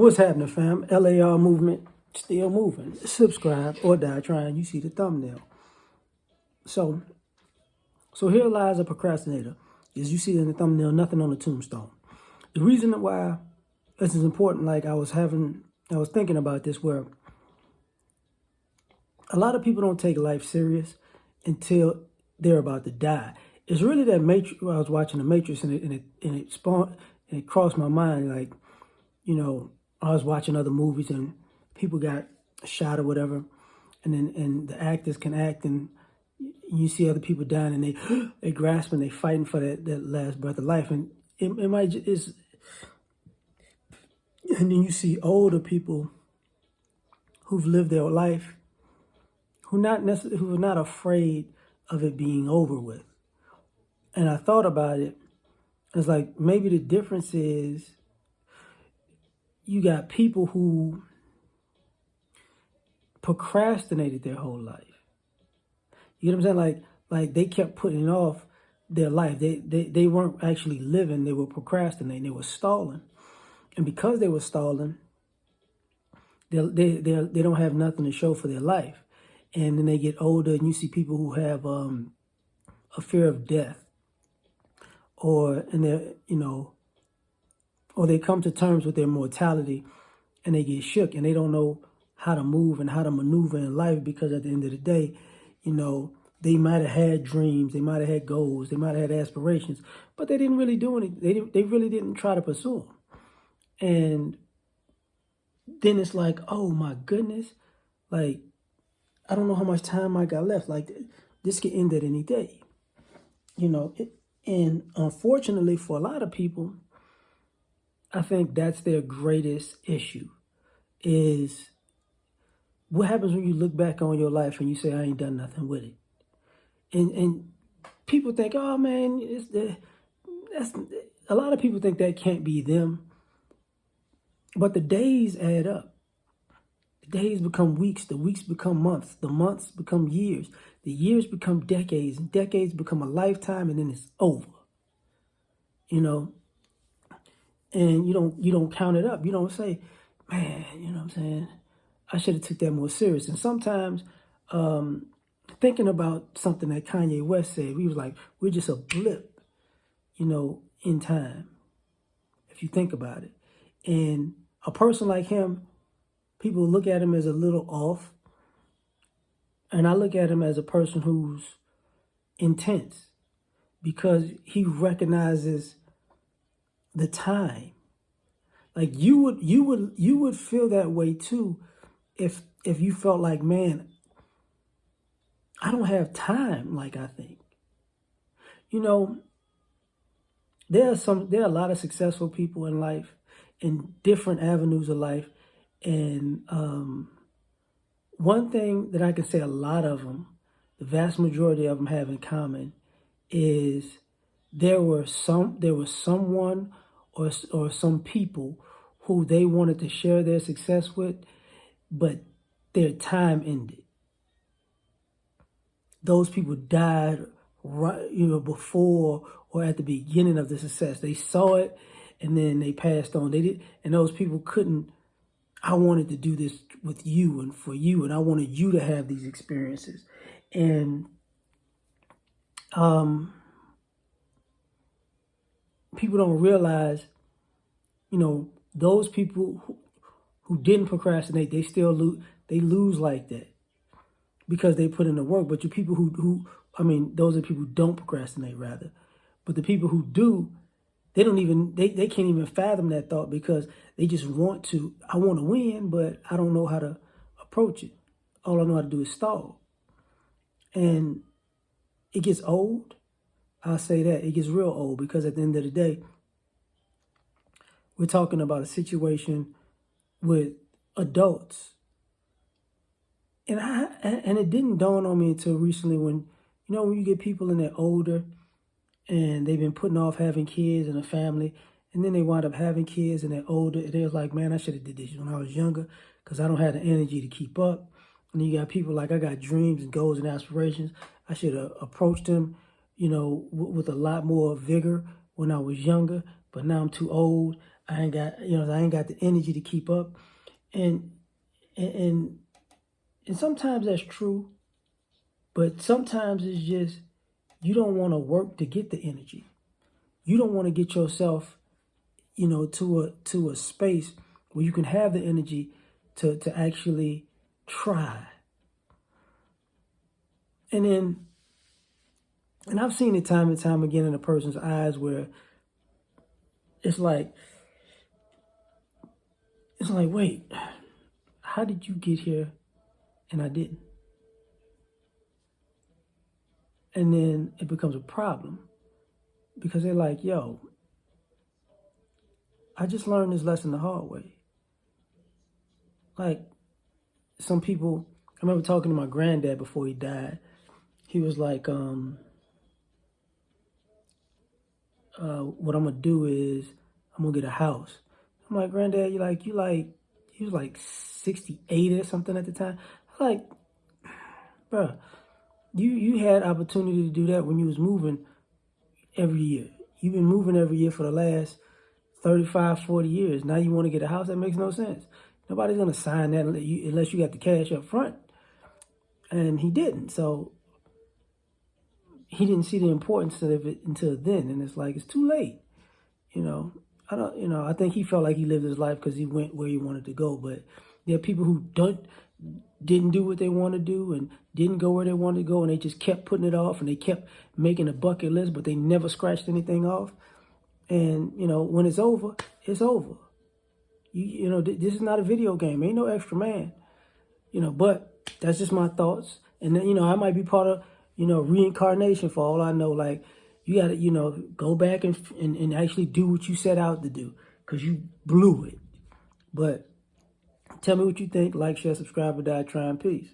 What's happening, fam? L.A.R. movement still moving. Subscribe or die trying. You see the thumbnail. So here lies a procrastinator. As you see in the thumbnail, nothing on the tombstone. The reason why this is important, like I was thinking about this, where a lot of people don't take life serious until they're about to die. It's really that Matrix. I was watching the Matrix, and it crossed my mind, like, I was watching other movies and people got shot or whatever, and the actors can act, and you see other people dying, and they grasping, they fighting for that last breath of life, and and then you see older people who've lived their life, who are not afraid of it being over with. And I thought about it. It's like maybe the difference is you got people who procrastinated their whole life. You know what I'm saying? Like they kept putting off their life. They weren't actually living. They were procrastinating. They were stalling. And because they were stalling, they don't have nothing to show for their life. And then they get older, and you see people who have a fear of death, or they come to terms with their mortality, and they get shook, and they don't know how to move and how to maneuver in life, because at the end of the day, they might have had dreams, they might have had goals, they might have had aspirations, but they didn't really do anything. They really didn't try to pursue them. And then it's like, oh my goodness, like, I don't know how much time I got left. Like, this could end at any day, and unfortunately for a lot of people, I think that's their greatest issue, is what happens when you look back on your life and you say, I ain't done nothing with it. And people think, oh man, that's a lot of people think that can't be them. But the days add up. The days become weeks, the weeks become months, the months become years, the years become decades, and decades become a lifetime, and then it's over. And you don't count it up. You don't say, man, you know what I'm saying, I should have took that more serious. And sometimes thinking about something that Kanye West said, he was like, we're just a blip, in time, if you think about it. And a person like him, people look at him as a little off. And I look at him as a person who's intense, because he recognizes the time. Like you would feel that way too if you felt like, man, I don't have time like I think. There are a lot of successful people in life, in different avenues of life. And one thing that I can say a lot of them, the vast majority of them have in common, is there was someone or some people who they wanted to share their success with, but their time ended. Those people died right, before or at the beginning of the success. They saw it and then they passed on. And those people couldn't. I wanted to do this with you and for you, and I wanted you to have these experiences. And people don't realize, those people who didn't procrastinate, they still lose like that, because they put in the work. But the people those are people who don't procrastinate, rather. But the people who do, they can't even fathom that thought, because they just want to. I want to win, but I don't know how to approach it. All I know how to do is stall. And it gets old. I'll say that. It gets real old, because at the end of the day, we're talking about a situation with adults. And it didn't dawn on me until recently, when you get people and they're older and they've been putting off having kids and a family, and then they wind up having kids and they're older, and they're like, man, I should have did this when I was younger, because I don't have the energy to keep up. And then you got people like, I got dreams and goals and aspirations. I should have approached them, with a lot more vigor when I was younger, but now I'm too old. I ain't got, I ain't got the energy to keep up. And and and sometimes that's true, but sometimes it's just you don't want to work to get the energy. You don't want to get yourself, to a space where you can have the energy to actually try. And I've seen it time and time again in a person's eyes where it's like, wait, how did you get here and I didn't? And then it becomes a problem because they're like, yo, I just learned this lesson the hard way. Like some people, I remember talking to my granddad before he died. He was like, what I'm gonna do is I'm gonna get a house. I'm like, granddad, he was like 68 or something at the time. I'm like, bro, you had opportunity to do that when you was moving every year. You've been moving every year for the last 35, 40 years. Now you want to get a house? That makes no sense. Nobody's gonna sign that unless you got the cash up front. And he didn't. So he didn't see the importance of it until then. And it's like, it's too late. I think he felt like he lived his life because he went where he wanted to go. But there are people who didn't do what they want to do and didn't go where they wanted to go, and they just kept putting it off, and they kept making a bucket list, but they never scratched anything off. And, when it's over, it's over. This is not a video game. Ain't no extra man. But that's just my thoughts. And then, I might be part of, reincarnation for all I know. Like, you got to, go back and actually do what you set out to do because you blew it. But tell me what you think. Like, share, subscribe, or die trying. Peace.